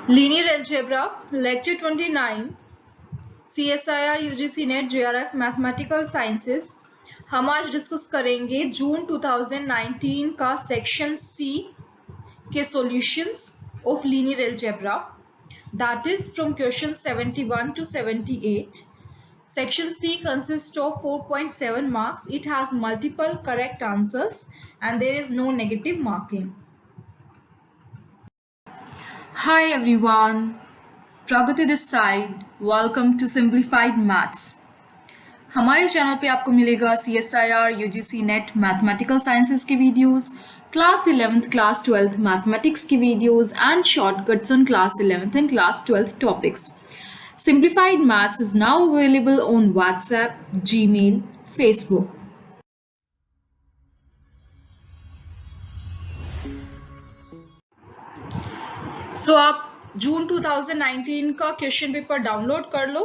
Linear Algebra, Lecture 29, CSIR UGC NET JRF Mathematical Sciences। हम आज discuss करेंगे जून 2019 का सेक्शन सी के solutions of linear algebra, that is from question 71 to 78. Section C consists of 4.7 marks. It has multiple correct answers and there is no negative marking. Hi everyone, Pragati this side. Welcome to Simplified Maths. हमारे channel पे आपको मिलेगा CSIR UGC NET mathematical sciences की videos, class 11th class 12th mathematics की videos and shortcuts on class 11th and class 12th topics. Simplified Maths is now available on WhatsApp, Gmail, Facebook. So आप जून 2019 का question paper download कर लो।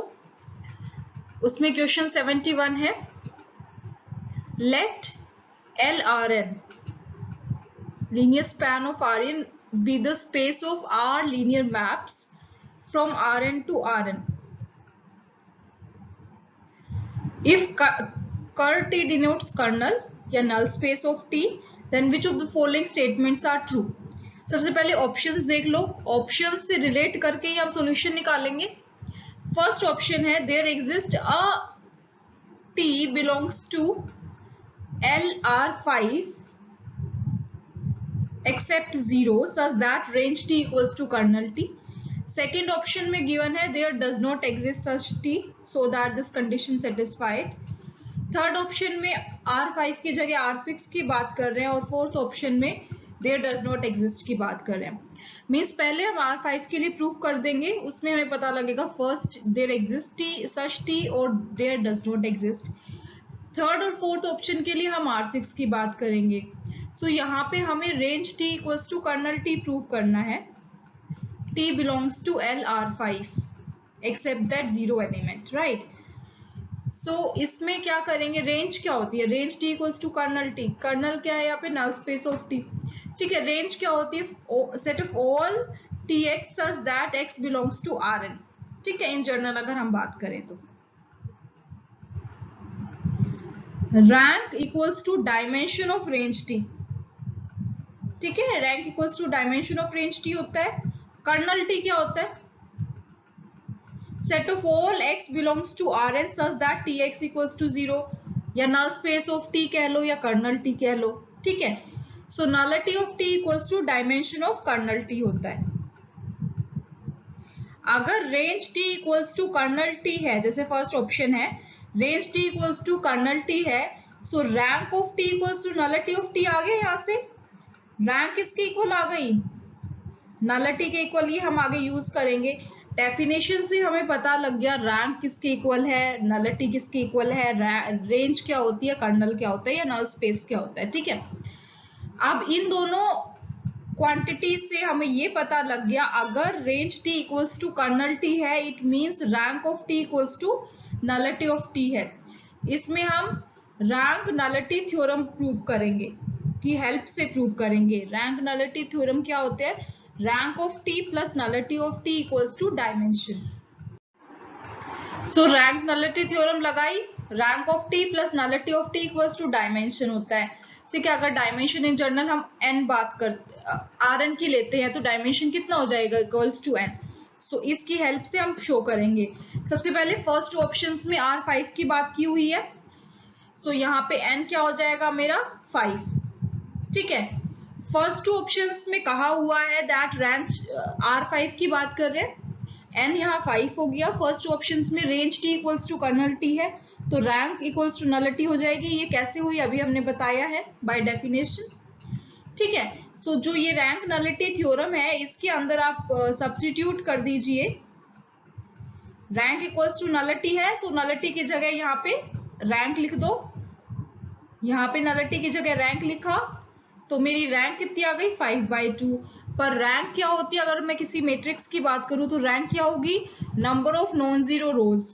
उसमें question 71 है, late LRN linear span of Rn be the space of R linear maps from Rn to Rn if ker T denotes kernel या null space of T, then which of the following statements are true? सबसे पहले options देख लो, options से relate करके ही हम solution निकालेंगे। First option है, there exist a T belongs to LR5 except 0 such that range T equals to kernel T. Second option में given है, there does not exist such T so that this condition satisfied. Third option में R5 की जगह R6 की बात कर रहे हैं और फोर्थ ऑप्शन में देयर डज नॉट एग्जिस्ट की बात कर रहे हैं। मीन्स पहले हम R5 के लिए प्रूफ कर देंगे, उसमें हमें पता लगेगा first there exist such T और there does not exist. Third और फोर्थ ऑप्शन के लिए हम R6 की बात करेंगे। सो यहाँ पे हमें range T equals to kernel T prove करना है। T belongs to LR5 except that zero element, right? So इसमें क्या करेंगे, रेंज क्या होती है, range T equals to kernel T, kernel क्या है यहाँ पे, नल स्पेस ऑफ T, ठीक है। रेंज क्या होती है, set of all Tx such that x belongs to Rn, ठीक है। इन जनरल अगर हम बात करें तो rank equals to dimension of range T, ठीक है। Rank equals to dimension of range T होता है। कर्नल T क्या होता है, set of all x belongs to Rn such that Tx equals to 0, या null space of T कह लो या कर्नल T कह लो, ठीक है। So nullity of T equals to dimension of kernel T होता है। अगर range T equals to kernel T है, जैसे फर्स्ट ऑप्शन है range T equals to kernel T है, so rank of T equals to nullity of T आ गया। यहाँ से रैंक किसके इक्वल आ गई, nullity के इक्वल, ये हम आगे यूज करेंगे। डेफिनेशन से हमें पता लग गया रैंक किसके इक्वल है, नलिटी किसके इक्वल है, रेंज क्या होती है, कर्नल क्या होता है या नल स्पेस क्या होता है, ठीक है। अब इन दोनों क्वांटिटी से हमें ये पता लग गया, अगर range T equals to kernel T है, it means rank of T equals to nullity of T है। इसमें हम रैंक नलिटी थ्योरम प्रूव करेंगे, की हेल्प से प्रूव करेंगे। रैंक नलिटी थ्योरम क्या होते हैं, rank of T plus nullity of T equals to dimension. So rank nullity theorem लगाई, rank of T plus nullity of T equals to dimension होता है। ठीक है, अगर डायमेंशन इन जनरल हम n बात करते Rn की लेते हैं तो डायमेंशन कितना हो जाएगा, इक्वल्स टू n। सो इसकी हेल्प से हम शो करेंगे। सबसे पहले फर्स्ट ऑप्शंस में R5 की बात की हुई है, सो यहाँ पे n क्या हो जाएगा मेरा 5, ठीक है। फर्स्ट टू ऑप्शंस में कहा हुआ है दैट रैंक R5 की बात कर रहे हैं, n यहाँ 5 हो गया। फर्स्ट ऑप्शंस में range T equals to kernel T है, तो रैंक इक्वल्स टू नलिटी हो जाएगी। ये कैसे हुई अभी हमने बताया है बाय डेफिनेशन, ठीक है। सो जो ये रैंक नलिटी थ्योरम है, इसके अंदर आप सब्स्टिट्यूट कर दीजिए, रैंक इक्वल्स टू नलिटी है, सो नलिटी की जगह यहाँ पे रैंक लिख दो, यहाँ पे नलिटी की जगह रैंक लिखा, तो मेरी रैंक कितनी आ गई 5/2। पर रैंक क्या होती है, अगर मैं किसी मैट्रिक्स की बात करूं तो रैंक क्या होगी, number of non zero rose.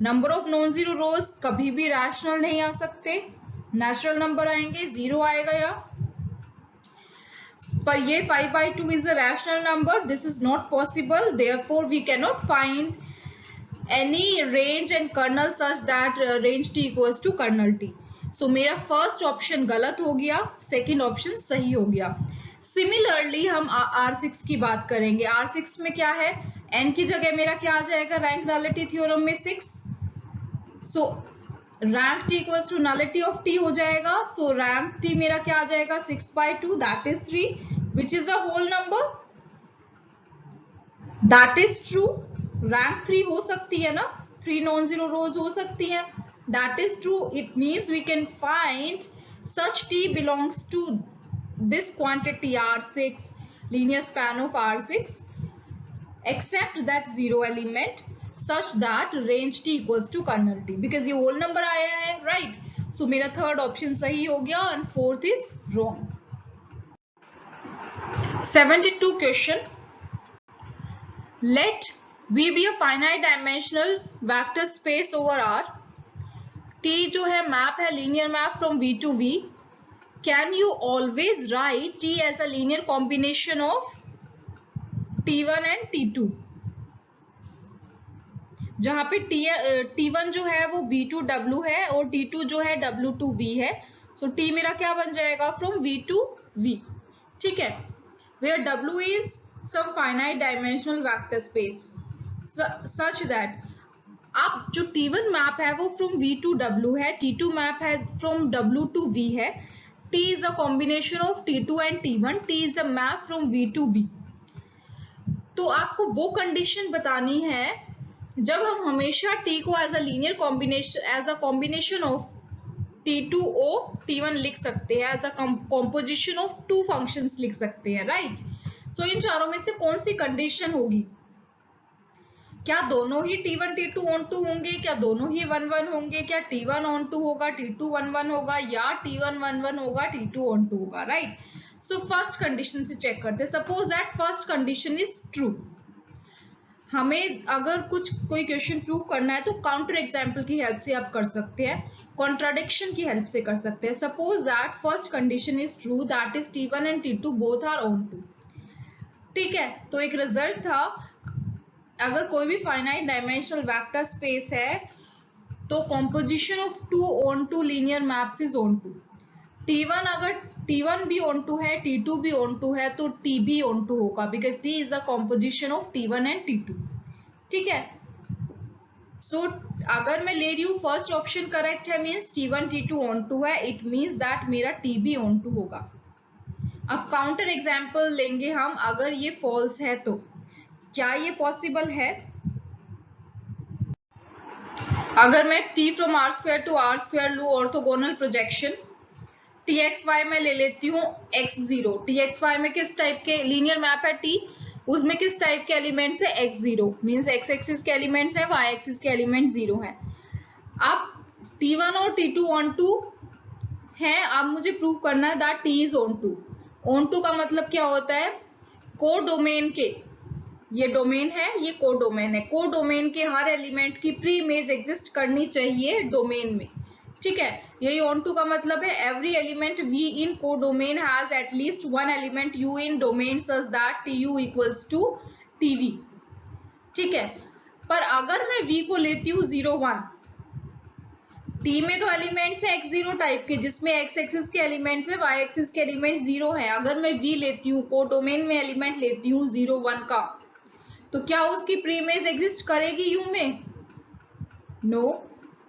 Number of non zero रोज कभी भी रैशनल नहीं आ सकते, नेचुरल नंबर आएंगे, जीरो आएगा या पर ये 5/2 is a rational number. This is not possible. Therefore, we cannot find any range and kernel such that range t equals to kernel t. So मेरा फर्स्ट ऑप्शन गलत हो गया, सेकंड ऑप्शन सही हो गया. सिमिलरली हम R6 की बात करेंगे. R6 में क्या है, n की जगह मेरा क्या आ जाएगा रैंक नलिटी थ्योरम में 6. So rank t equals to nullity of t हो जाएगा. सो रैंक t मेरा क्या आ जाएगा 6/2, that is 3, which is a whole number. That is true. Rank 3 हो सकती है ना, 3 नॉन जीरो रोज हो सकती हैं. That is true. It means we can find such t belongs to this quantity R6, linear span of R6, except that zero element such that range t equals to kernel t, because ये whole number आया है, right? So मेरा third option सही हो गया and fourth is wrong. 72 question. Let V be a finite dimensional vector space over R. T जो है map है, linear map from V to V. Can you always write T as a linear combination of T1 and T2? जहां पे T1 जो है वो V2W है और T2 जो है W2V है. So T मेरा क्या बन जाएगा from V to V. ठीक है, where W is some finite dimensional vector space such that अब जो T1 मैप है वो फ्रॉम V to W है, T2 मैप है फ्रॉम W to V है. T is a combination of T2 and T1. T is a map from V to B. तो आपको वो कंडीशन बतानी है जब हम हमेशा T को as a linear combination, as a combination of T2O T1 लिख सकते हैं, as a composition of two functions लिख सकते हैं, राइट? सो इन चारों में से कौन सी कंडीशन होगी? क्या दोनों ही T1 T2 ऑन टू होंगे, क्या दोनों ही 1 1 होंगे, क्या T1 ऑन टू होगा, T2 1 1 होगा, या T1 1 1 होगा, T2 ऑन टू होगा, राइट? सो फर्स्ट कंडीशन से चेक करते हैं. Suppose that first condition is true. हमें अगर कोई क्वेश्चन प्रूव करना है तो काउंटर एग्जाम्पल की हेल्प से आप कर सकते हैं, कॉन्ट्राडिक्शन की हेल्प से कर सकते हैं. Suppose that first condition is true, that is T1 and T2 both are onto. ठीक है, तो एक रिजल्ट था अगर कोई भी फाइनाइट डायमेंशनल वेक्टर स्पेस है तो composition of two onto linear maps is onto. T1 अगर T1 भी ऑन टू है, T2 भी ऑन टू है, तो T भी ऑन टू होगा, because T is a composition of T1 and T2. ठीक है, सो अगर मैं ले रही हूँ फर्स्ट ऑप्शन करेक्ट है, means T1 T2 onto है, इट मीन्स दैट मेरा T भी ऑन टू होगा. अब काउंटर एग्जाम्पल लेंगे हम, अगर ये फॉल्स है तो क्या ये पॉसिबल है? अगर मैं T from R² to R² लू, ऑर्थोगोनल प्रोजेक्शन TXY में ले लेती हूँ X0. TXY में किस टाइप के लीनियर मैप है T, उसमें किस टाइप के एलिमेंट्स है X0, मीन्स X एक्सिस के एलिमेंट्स है, Y एक्सिस के एलिमेंट 0 है. अब T1 और T2 ऑन टू है, अब मुझे प्रूव करना है that T is onto. Onto का मतलब क्या होता है? को डोमेन के, ये डोमेन है, ये को डोमेन है, को डोमेन के हर एलिमेंट की प्री इमेज एग्जिस्ट करनी चाहिए डोमेन में. ठीक है, यही ऑन टू का मतलब है. एवरी एलिमेंट V इन को domain has at least one element U in domain such that TU equals to TV. ठीक है, पर अगर मैं V को लेती हूँ 0 1, T में तो एलिमेंट्स है X0 टाइप के, जिसमें X एक्सिस के एलिमेंट्स है, Y एक्सिस के एलिमेंट 0 है. अगर मैं V लेती हूँ, को डोमेन में एलिमेंट लेती हूँ 0 1 का, तो क्या उसकी प्री इमेज एग्जिस्ट करेगी U में? No,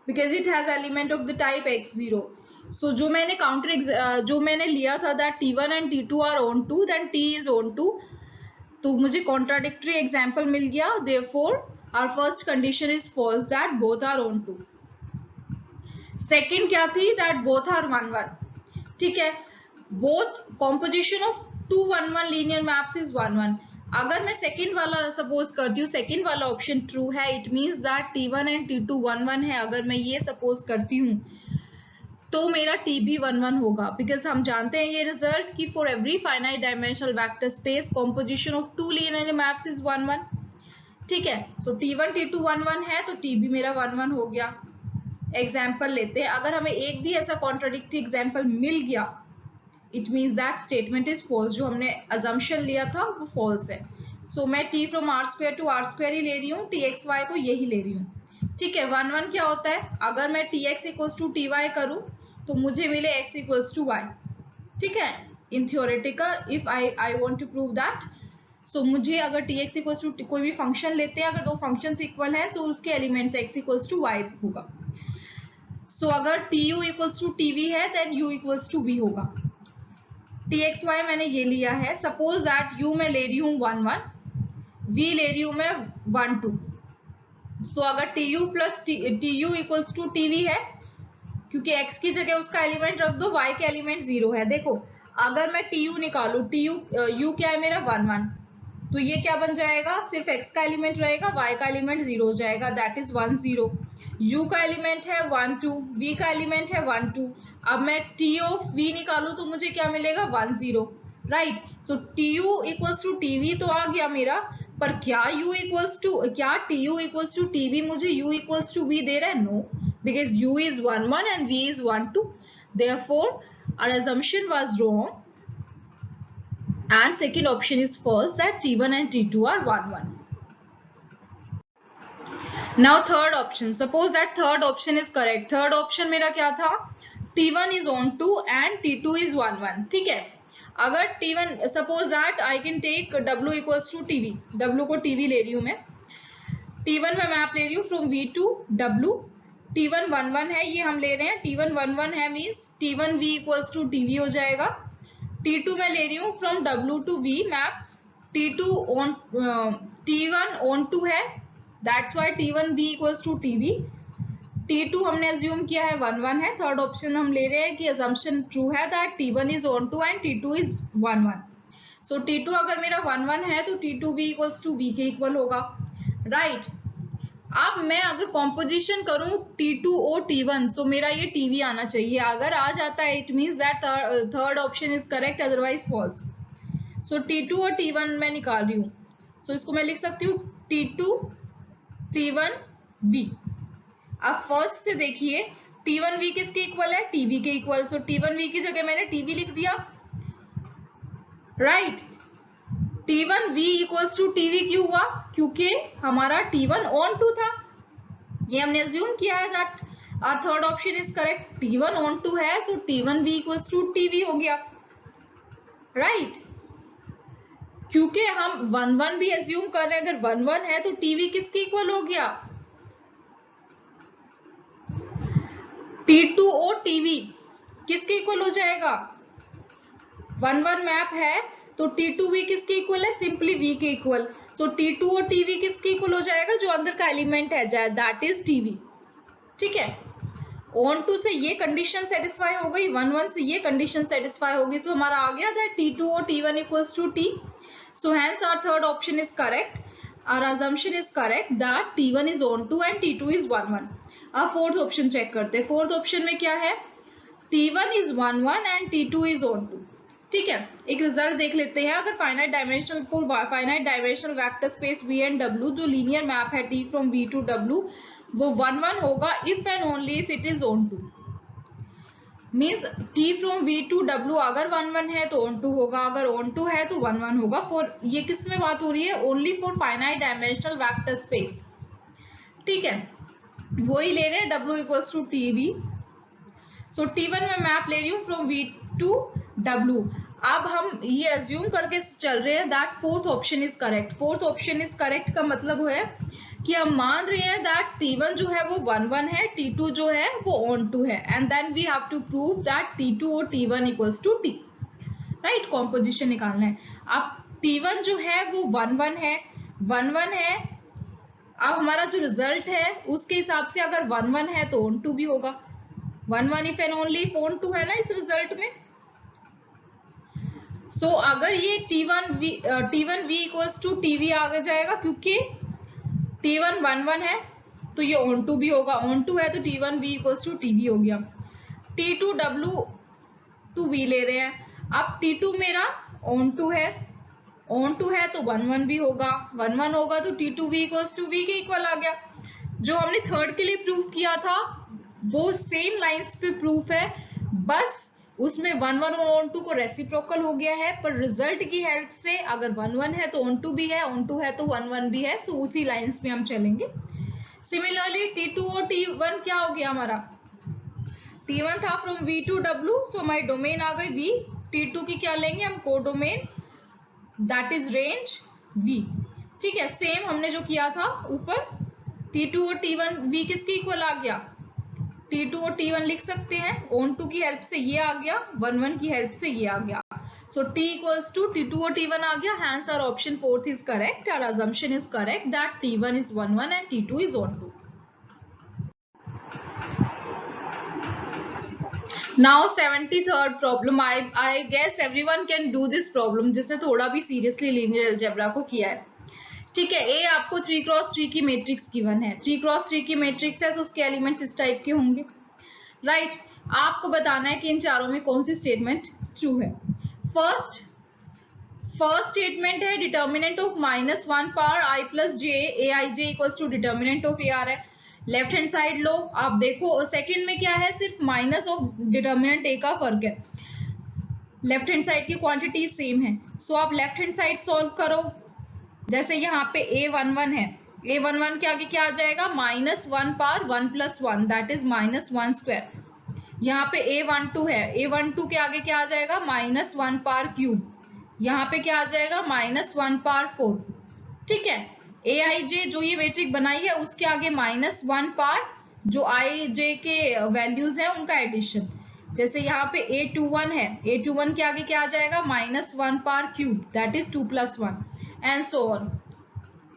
because it has element of the type X0. So जो मैंने जो मैंने लिया था that T1 and T2 are on to, then T is on to, तो मुझे contradictory example मिल गया. Therefore our first condition is false, that both are on to. Second क्या थी? that both are 1 1. ठीक है, both composition of two 1 1 linear maps is 1 1. अगर मैं second वाला सपोज करती हूँ, सेकेंड वाला ऑप्शन ट्रू है, it means that T1 and T2 1 1 है. अगर मैं ये सपोज करती हूँ तो मेरा T भी 1 1 होगा, बिकॉज हम जानते हैं ये रिजल्ट कि for every finite dimensional vector space composition of two linear maps is 1 1. ठीक है, सो T1 T2 1 1 है तो T भी मेरा 1 1 हो गया. एग्जाम्पल लेते हैं, अगर हमें एक भी ऐसा कॉन्ट्राडिक्टरी एग्जाम्पल मिल गया it means that statement is false, जो हमने अजम्पशन लिया था वो फॉल्स है। सो मैं t from R square to R square ही ले रही हूँ, टी एक्स वाई को यही ले रही हूँ। ठीक है, 1 1 क्या होता है, अगर मैं T X equals to T Y करूँ तो मुझे मिले x इक्वल्स टू वाई। ठीक है, in theoretical if I want to prove that, so मुझे अगर टी एक्स इक्वल्स टू कोई भी फंक्शन लेते हैं, अगर दो फंक्शन इक्वल है तो उसके elements x equals to Y होगा। सो अगर T U equals to T V है then u equals to v होगा। टी एक्स वाई मैंने ये लिया है, सपोज दैट u मैं ले रही हूँ 1 1, v ले रही हूँ मैं 1 2। सो अगर T U plus T U equals to T V है, क्योंकि x की जगह उसका एलिमेंट रख दो, y के एलिमेंट 0 है। देखो अगर मैं टी यू निकालू, टी यू क्या है मेरा 1 1, तो ये क्या बन जाएगा, सिर्फ x का एलिमेंट रहेगा, y का एलिमेंट 0 हो जाएगा, दैट इज 1 0। u का एलिमेंट है 1 2, v का एलिमेंट है 1 2। अब मैं t ऑफ v निकालू तो मुझे क्या मिलेगा 1 0, right. So T U equals to T V तो आ गया मेरा, पर क्या u इक्वल्स टू, क्या T U equals to T V मुझे u इक्वल्स टू v दे रहा है? No, because u is 1 1 and v is 1 2. Therefore our assumption was wrong and second option is false, that t1 and t2 are 1 1. Now third option, suppose that third option is correct. Third option मेरा क्या था, t1 is on 2 and t2 is 1 1. ठीक है, अगर t1 suppose that I can take w equals to tv, w को tv ले रही हूँ मैं, t1 में मैप ले रही हूँ from v to w, t1 1 1 है, ये हम ले रहे हैं, t1 1 1 है means t1 v equals to tv हो जाएगा। t2 मैं ले रही हूँ फ्रॉम w to v मैप, t2 on t1 on 2 है, that's why t1 v equals to tv। t2 हमने अज्यूम किया है 1 1 है, थर्ड ऑप्शन हम ले रहे हैं कि assumption ट्रू है that t1 is on 2 and t2 is 1 1। So t2 अगर मेरा 1 1 है तो t2 v equals to v के इक्वल होगा, राइट। अब मैं अगर कॉम्पोजिशन करूं T2O T1, सो मेरा ये TV आना चाहिए, अगर आ जाता है it means that third option is correct, otherwise false. So T2 और T1 मैं निकाल रही हूँ, सो इसको मैं लिख सकती हूँ T2 T1 V। अब फर्स्ट से देखिए T1 V किसके इक्वल है, TV के इक्वल, सो T1 V की जगह मैंने TV लिख दिया, right. T1 V equals to TV क्यों हुआ, क्योंकि हमारा T1 on 2 था, ये हमने अज्यूम किया है that our third option is correct. T1 on 2 है, so T1 V equals to TV हो गया, राइट। क्योंकि हम 1 1 भी अज्यूम कर रहे हैं, अगर 1 1 है तो TV किसके इक्वल हो गया, T2O TV किसके इक्वल हो जाएगा, 1 1 मैप है तो T2V किसके इक्वल है, सिंपली V के इक्वल। सो T2O TV किसके इक्वल हो जाएगा, जो अंदर का एलिमेंट है दैट इज TV। ठीक है, ऑन 2 से ये कंडीशन सेटिस्फाई हो गई, 1 1 से ये कंडीशन सेटिस्फाई हो गई, सो हमारा आ गया that T2O T1 equals to T। So hence our third option is correct, our assumption is correct that T1 is on 2 and T2 is 1 1। अब फोर्थ ऑप्शन चेक करते हैं, फोर्थ ऑप्शन में क्या है, T1 is 1 1 and T2 is on 2। ठीक है, एक result देख लेते हैं, अगर finite dimensional for finite dimensional vector space V and W, जो लीनियर मैप है T from V to W, वो 1 1 होगा if and only if it is on 2। Means T from V to W अगर 1 1 है तो on 2 होगा, अगर on 2 है तो 1 1 होगा। फॉर ये किस में बात हो रही है, only for finite dimensional vector space. ठीक है, वही ले रहे हैं W equals to TV। So T1 में मैप ले रही हूँ फ्रॉम V टू W। अब हम ये अज्यूम करके चल रहे हैं that fourth option is correct. Fourth option is correct का मतलब है कि हम मान रहे हैं दैट T1 जो है वो 1 1 है, T2 जो है वो on 2 है, and then we have to prove that T2 और T1 equals to T, right. Composition निकालना है। अब T1 जो है वो 1 1 है, 1 1 है। अब हमारा जो रिजल्ट है उसके हिसाब से अगर 1 1 है तो on 2 भी होगा, 1 1 if and only if on 2 है ना इस रिजल्ट में। सो अगर ये T1 V equals to TV आ जाएगा, क्योंकि T1 1 1 है तो ये on 2 भी होगा, on 2 है तो T1 V equals to TV हो गया। T2 W टू V ले रहे हैं, अब T2 मेरा on 2 है तो 1 1 भी होगा, 1 1 होगा तो T2 V equals to V के इक्वल आ गया। जो हमने थर्ड के लिए प्रूफ किया था वो सेम लाइंस पे प्रूफ है, बस उसमें 1 1 और ऑन टू को रेसिप्रोकल हो गया है, पर रिजल्ट की हेल्प से अगर 1 1 है तो ऑन टू भी है, ऑन टू है तो 1 1 भी है, सो उसी लाइंस में हम चलेंगे। सिमिलरली T2 और T1 क्या हो गया हमारा, T1 था फ्रॉम V टू W, सो हमारी डोमेन आ गई V। T2 की क्या लेंगे हम, codomain, that is range V। ठीक है, सेम हमने जो किया था ऊपर, T2 और T1 V किसके इक्वल आ गया, T2 और T1 लिख सकते हैं, ऑन टू की हेल्प से ये आ गया, 1 1 की हेल्प से ये आ गया, सो T इक्वल्स टू T2 और T1 आ गया, hence our option 4th is correct, our assumption is correct that T1 is 1 1 and T2 is on 2. Now 73rd problem, I guess everyone can do this problem, जिसने थोड़ा भी seriously linear algebra को किया है। ठीक है, ए आपको 3x3 की मैट्रिक्स गिवन है, 3x3 की मैट्रिक्स है, तो उसके एलिमेंट्स इस टाइप के होंगे, राइट। आपको बताना है कि इन चारों में कौन सी स्टेटमेंट ट्रू है। फर्स्ट स्टेटमेंट है determinant of -1 power i plus J A I J equals to determinant of A R है, लेफ्ट हैंड साइड लो आप देखो। सेकंड में क्या है, सिर्फ माइनस ऑफ डिटर्मिनेंट ए का फर्क है, लेफ्ट हैंड साइड की क्वांटिटी सेम है, सो आप लेफ्ट हैंड साइड सॉल्व करो। जैसे यहाँ पे a11 है, a11 के आगे क्या आ जाएगा, -1 पावर 1 + 1 दैट इज -1 स्क्वायर। यहाँ पे a12 है, a12 के आगे क्या आ जाएगा, -1 पावर क्यूब, यहाँ पे क्या आ जाएगा, -1 पावर 4। ठीक है, aij जो ये मैट्रिक्स बनाई है उसके आगे -1 पावर जो ij के वैल्यूज है उनका एडिशन। जैसे यहाँ पे a21 है, a21 के आगे क्या आ जाएगा, -1 power cube that is 2 + 1 and so on.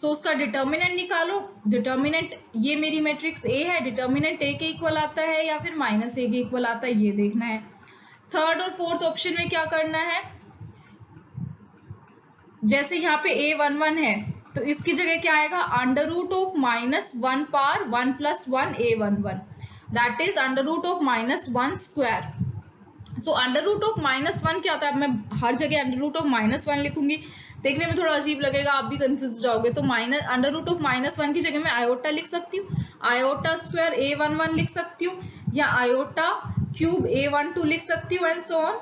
So उसका डिटर्मिनेंट निकालो, डिटर्मिनेंट ये मेरी मैट्रिक्स A है, डिटर्मिनेंट A के इक्वल आता है या फिर -A के इक्वल आता है, ये देखना है। थर्ड और फोर्थ ऑप्शन में क्या करना है, जैसे यहाँ पे A11 है तो इसकी जगह क्या आएगा, √(-1 power 1 + 1 A11 that is √(-1 square. So √(-1 क्या होता है, मैं हर जगह √(-1 लिखूंगी, देखने में थोड़ा अजीब लगेगा, आप भी कंफ्यूज जाओगे, तो √(-1 की जगह मैं आयोटा लिख सकती हूँ, आयोटा स्क्वायर A11 लिख सकती हूँ, या आयोटा क्यूब A12 लिख सकती हूँ, and so on.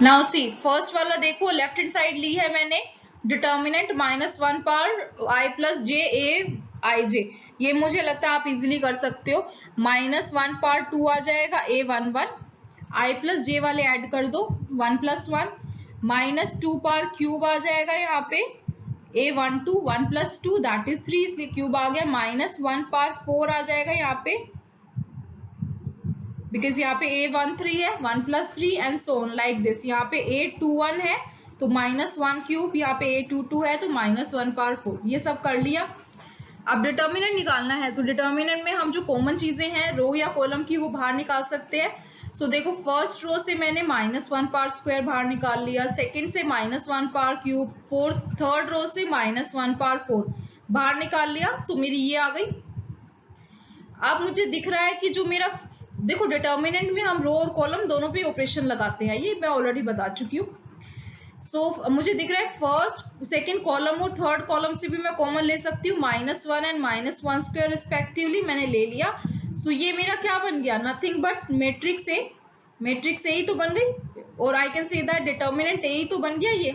Now see first वाला देखो, लेफ्ट हैंड साइड ली है मैंने, determinant -1 power i plus J A I जे, ये मुझे लगता है आप इजीली कर सकते हो। -1 पावर 2 आ जाएगा A11, i प्लस जे वाले ऐड कर दो 1 + 1, -2 पावर क्यूब आ जाएगा यहाँ पे A12 1 + 2 दैट इज 3, इसलिए क्यूब आ गया, -1 पावर 4 आ जाएगा यहाँ पे, बिकॉज यहाँ पे A13 है 1 + 3 and so on like this. यहाँ पे A21 है तो -1 क्यूब, यहाँ पे A22 है तो -1 पावर 4, ये सब कर लिया। अब डिटर्मिनेंट निकालना है, सो डिटर्मिनेंट में हम जो कॉमन चीजें हैं रो या कॉलम की वो बाहर निकाल सकते हैं। सो देखो फर्स्ट रो से मैंने -1 पावर स्क्वायर बाहर निकाल लिया, सेकंड से -1 पावर क्यूब, थर्ड रो से -1 पावर 4 बाहर निकाल लिया, सो मेरी ये आ गई। अब मुझे दिख रहा है कि जो मेरा, देखो डिटर्मिनेंट में हम रो और कॉलम दोनों पे ऑपरेशन लगाते हैं, ये मैं ऑलरेडी बता चुकी हूँ। सो मुझे दिख रहा है फर्स्ट सेकंड कॉलम और थर्ड कॉलम से भी मैं कॉमन ले सकती हूँ, -1 एंड -1 स्क्वायर रिस्पेक्टिवली मैंने ले लिया। सो ये मेरा क्या बन गया, नथिंग बट मैट्रिक्स ए ही तो बन गई, और I can say that determinant A ही तो बन गया ये।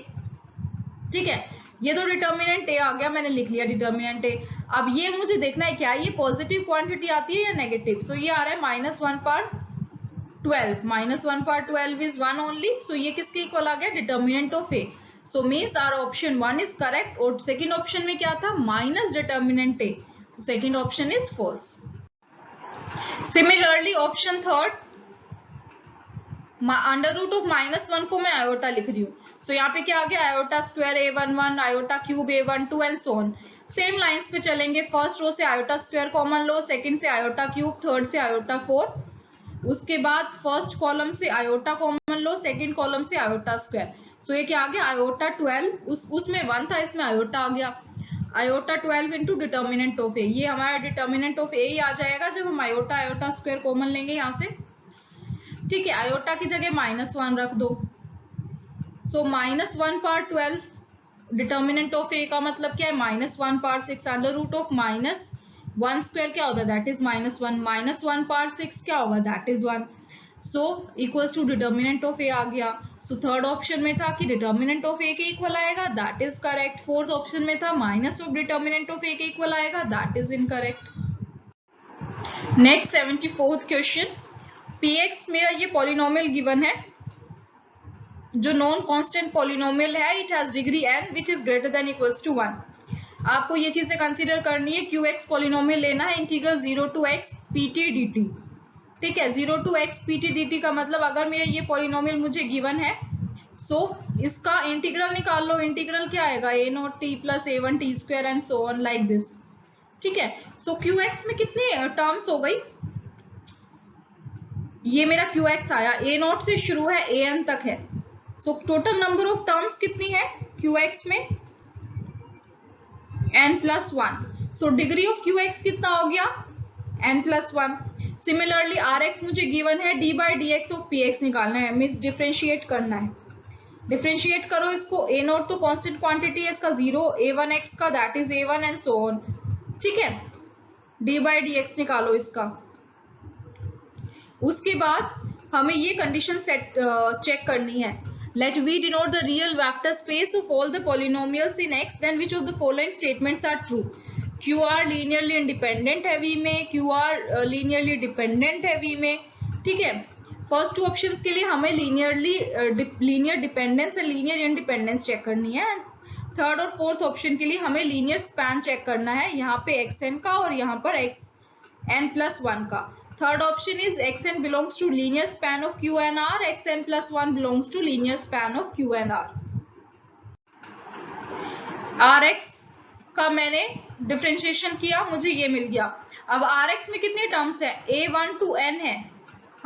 ठीक है, ये तो डिटर्मिनेंट ए आ गया, मैंने लिख लिया डिटर्मिनेंट ए। अब ये मुझे देखना है क्या ये पॉजिटिव क्वांटिटी आती है या नेगेटिव। सो ये आ रहा है -1 power 12, -1 power 12 is 1 only, so ये किसके इक्वल आ गया, determinant of A. So means our option 1 is correct, और सेकंड ऑप्शन में क्या था, minus determinant A, so second option is false. Similarly option third, √(-1) को मैं आयोटा लिख रही हूँ, सो यहाँ पे क्या आ गया, iota square A11, iota cube A12 and so on. Same lines पे चलेंगे, फर्स्ट रो से आयोटा स्क्वायर कॉमन लो, सेकंड से आयोटा क्यूब, थर्ड से आयोटा 4, उसके बाद फर्स्ट कॉलम से आयोटा कॉमन लो, सेकंड कॉलम से आयोटा स्क्वायर। सो ये क्या आ गया, आयोटा 12, उसमें 1 था, इसमें आयोटा आ गया, आयोटा 12 इंटू डिटर्मिनेंट ऑफ ए, ये हमारा डिटर्मिनेंट ऑफ ए ही आ जाएगा जब हम आयोटा स्क्वायर कॉमन लेंगे यहाँ से। ठीक है, आयोटा की जगह -1 रख दो, सो -1 पावर 12 डिटर्मिनेंट ऑफ ए का मतलब क्या है, -1 पावर 6, √(-1 स्क्वायर क्या होगा, दैट इज -1, -1 पावर 6 क्या होगा, that is 1, so equals to determinant of A आ गया। सो थर्ड ऑप्शन में था कि डिटर्मिनेंट ऑफ ए के इक्वल आएगा, that is correct. Fourth option में था minus of determinant of A के इक्वल आएगा, that is incorrect. Next 74th question, px मेरा ये पॉलिनोमियल गिवन है जो नॉन कांस्टेंट पॉलिनोमियल है, it has degree n which is greater than equals to 1। आपको ये चीजें कंसीडर करनी है, qx पॉलिनोमियल लेना है, integral 0 to x pt dt, ठीक है। 0 to x pt dt का मतलब अगर मेरा ये पॉलिनोमियल मुझे गिवन है, सो इसका इंटीग्रल निकाल लो। इंटीग्रल क्या आएगा, a not t plus a1 t square and so on like this, ठीक है। सो qx में कितनी टर्म्स हो गई, ये मेरा qx आया, a नॉट से शुरू है an तक है। So total number of terms कितनी है qx में, n plus 1। So degree of qx कितना हो गया, n प्लस 1। सिमिलरली rx मुझे गिवन है, d by D x of px निकालना है, मीन्स डिफ्रेंशिएट करना है। डिफ्रेंशिएट करो इसको, a नॉट तो कांस्टेंट क्वांटिटी है, इसका 0, a1x का that is a1 and so on, ठीक है। d बाई डी एक्स निकालो इसका। उसके बाद हमें ये कंडीशन सेट चेक करनी है, let v denote the real vector space of all the polynomials in x, then which of the following statements are true। qr linearly independent है v में, qr linearly dependent है v में, ठीक है। First two options के लिए हमें linear dependence and linear independence check करनी है। थर्ड और फोर्थ ऑप्शन के लिए हमें लीनियर स्पैन चेक करना है, यहाँ पे xn का और यहाँ पर xn प्लस 1 का। Third option is xn belongs to linear span of q and r, xn plus 1 belongs to linear span of q and r। rx का मैंने डिफरेंशिएशन किया, मुझे ये मिल गया। अब rx में कितने टर्म्स है, a1 to n है।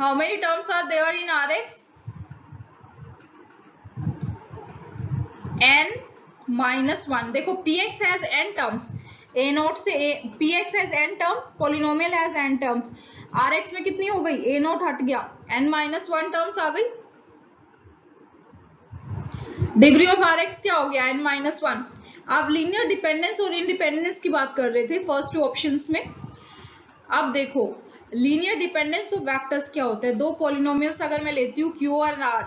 How many terms are there in rx, n minus 1। देखो px has n terms, a naught से px has n terms, polynomial has n terms. rx में कितनी हो गई, a नोट हट गया, n माइनस 1 टर्म्स आ गई। डिग्री ऑफ rx क्या हो गया, n माइनस 1। आप लीनियर डिपेंडेंस और इंडिपेंडेंस की बात कर रहे थे फर्स्ट टू ऑप्शंस में। अब देखो लीनियर डिपेंडेंस ऑफ वेक्टर्स क्या होता है, दो पॉलिनोमियल्स अगर मैं लेती हूँ q और r,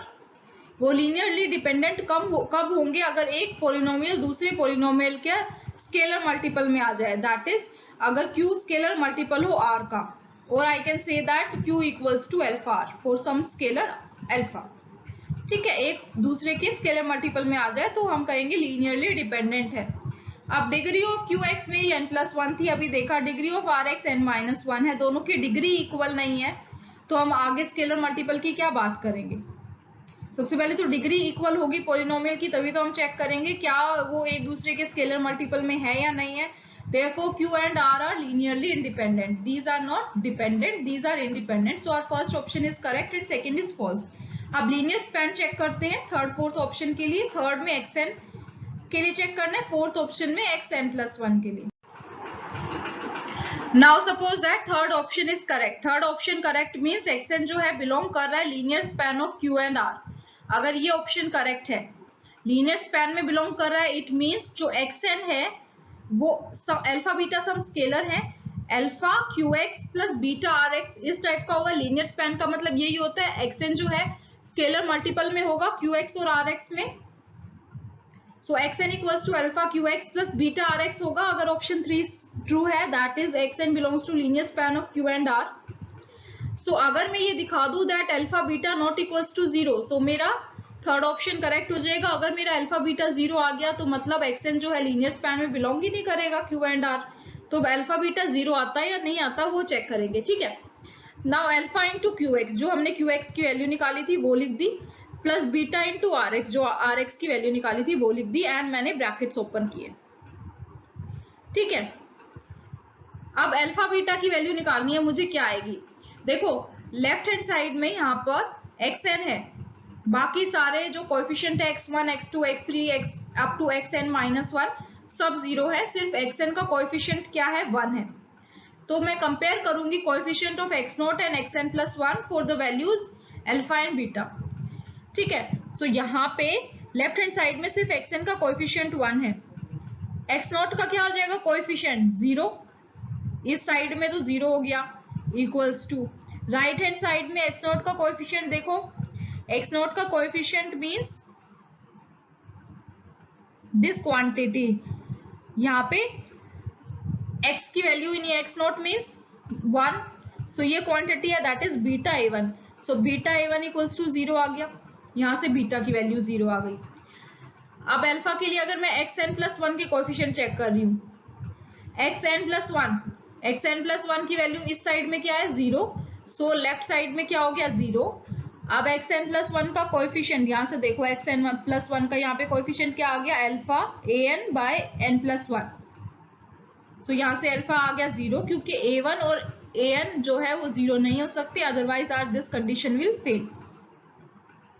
वो लीनियरली डिपेंडेंट कब होंगे, अगर एक पॉलिनोमियल दूसरे पॉलिनोमियल के स्केलर मल्टीपल में आ जाए, दैट इज अगर q स्केलर मल्टीपल हो r का, or I can say that q equals to alpha r for some scalar alpha, ठीक है। एक दूसरे के स्केलर मल्टीपल में आ जाए तो हम कहेंगे लीनियरली डिपेंडेंट है। अब डिग्री ऑफ qx मेरी n प्लस 1 थी, अभी देखा degree of rx n minus 1 है, दोनों की डिग्री इक्वल नहीं है, तो हम आगे स्केलर मल्टीपल की क्या बात करेंगे। सबसे पहले तो डिग्री इक्वल होगी पॉलिनोमियल की, तभी तो हम चेक करेंगे क्या वो एक दूसरे के स्केलर मल्टीपल में है या नहीं है। Therefore, Q and R are linearly independent. These are not dependent. These are independent. So our first option is correct and second is false. अब linear span check करते हैं थर्ड फोर्थ ऑप्शन के लिए। थर्ड में xn के लिए check करना है, फोर्थ ऑप्शन में xn प्लस 1 के लिए। Now suppose that third option is correct. Third option correct means xn जो है belong कर रहा है linear span of Q and R। अगर ये ऑप्शन करेक्ट है, linear span में belong कर रहा है, it means जो xn है वो अल्फा बीटा सम स्केलर है, alpha qx plus beta rx इस टाइप का होगा। लीनियर स्पैन का मतलब यही होता है, xn जो है स्केलर मल्टीपल में होगा qx और rx में। So xn equals to alpha qx plus beta rx होगा। अगर ऑप्शन 3 ट्रू है, that is xn belongs to linear span of q and r। So अगर मैं ये दिखा दूं that alpha beta not equals to 0, so मेरा थर्ड ऑप्शन करेक्ट हो जाएगा। अगर मेरा अल्फा बीटा 0 आ गया तो मतलब xn जो है लीनियर स्पैन में बिलोंग ही नहीं करेगा q एंड r। तो अल्फा बीटा 0 आता है या नहीं आता वो चेक करेंगे, ठीक है। नाउ अल्फा इंटू qx, जो हमने qx की वैल्यू निकाली थी वो लिख दी, प्लस बीटा इंटू rx, जो rx की वैल्यू निकाली थी वो लिख दी, एंड मैंने ब्रैकेट्स ओपन किए, ठीक है। अब अल्फा बीटा की वैल्यू निकालनी है मुझे, क्या आएगी, देखो लेफ्ट हैंड साइड में यहाँ पर xn है, बाकी सारे जो कोएफिशिएंट है x1, x2, x3, x up to xn minus 1 सब 0 है, सिर्फ xn का कोएफिशिएंट क्या है 1 है। तो मैं कंपेयर करूंगी coefficient of x0 and xn plus 1 for the values alpha and beta, ठीक है। सो यहाँ पे लेफ्ट हैंड साइड में सिर्फ xn का कोएफिशिएंट 1 है, x0 का क्या हो जाएगा कोएफिशिएंट 0, इस साइड में तो 0 हो गया, equals to right hand side में एक्स नॉट का कोएफिशिएंट देखो, एक्स नॉट का कोएफिशिएंट मींस दिस क्वांटिटी, यहाँ पे x की value in X naught means 1, so ये क्वांटिटी है दैट इज बीटा a1, सो बीटा a1 इक्वल्स टू 0 आ गया, यहाँ से बीटा की वैल्यू 0 आ गई। अब अल्फा के लिए अगर मैं xn+1 के कोएफिशिएंट चेक कर रही हूँ, xn+1 की वैल्यू इस साइड में क्या है 0, सो लेफ्ट साइड में क्या हो गया 0। अब xn+1 का कोएफिशिएंट यहाँ से देखो, xn+1 का यहाँ पे कोएफिशिएंट क्या आ गया अल्फा an/n+1, सो यहाँ से अल्फा आ गया 0 क्योंकि a1 और an जो है वो 0 नहीं हो सकते, otherwise our this condition will fail.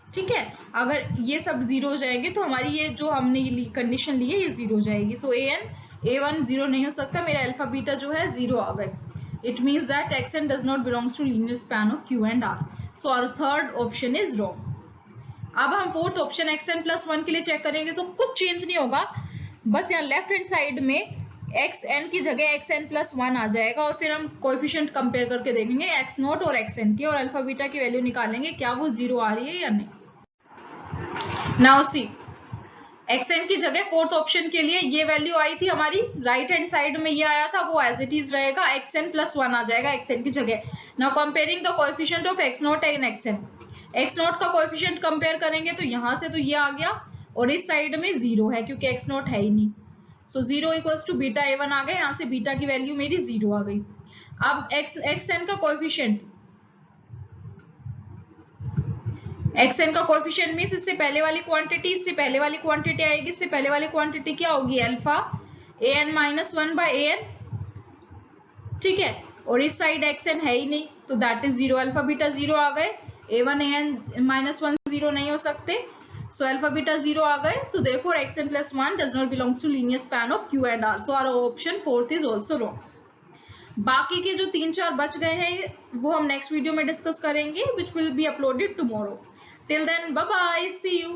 ठीक है, अगर ये सब 0 हो जाएंगे तो हमारी ये जो हमने कंडीशन ली है ये 0 हो जाएगी, सो a1 0 नहीं हो सकता, मेरा अल्फा बीटा जो है 0 आ गए। It means that xn does not belongs to linear span of q and r, so our third option is wrong. अब हम फोर्थ ऑप्शन xn+1 के लिए चेक करेंगे तो कुछ चेंज नहीं होगा, बस यहाँ लेफ्ट हैंड साइड में xn की जगह xn+1 आ जाएगा और फिर हम कोएफिशिएंट कंपेयर करके देखेंगे x नॉट और xn की, और अल्फा बीटा की वैल्यू निकालेंगे क्या वो 0 आ रही है या नहीं। नाउ सी, xn की जगह फोर्थ ऑप्शन के लिए ये वैल्यू आई थी हमारी, राइट हैंड साइड में ये आया था, वो एज इट इज रहेगा, xn+1 आ जाएगा xn की जगह। Now comparing the coefficient of x not and xn, x not का कोएफिशिएंट कंपेयर करेंगे तो यहाँ से तो ये आ गया और इस साइड में 0 है क्योंकि x नॉट है ही नहीं, सो 0 इक्वल्स टू बीटा a1 आ गए, यहाँ से बीटा की वैल्यू मेरी 0 आ गई। अब xn का कोएफिशिएंट, xn का कोएफिशिएंट मींस इससे पहले वाली क्वांटिटी, इससे पहले वाली क्वांटिटी आएगी, इससे पहले वाली क्वांटिटी क्या होगी अल्फा an-1/an, ठीक है, और इस साइड xn है ही नहीं तो दैट इज 0, अल्फा बीटा 0 आ गए, a1 an-1 0 नहीं हो सकते, so alpha beta 0 आ गए, so therefore xn+1 does not belongs to linear span of q and r, so our option fourth is also wrong। बाकी के जो 3-4 बच गए हैं वो हम नेक्स्ट वीडियो में डिस्कस करेंगे, which will be uploaded tomorrow. Till then, bye bye, see you।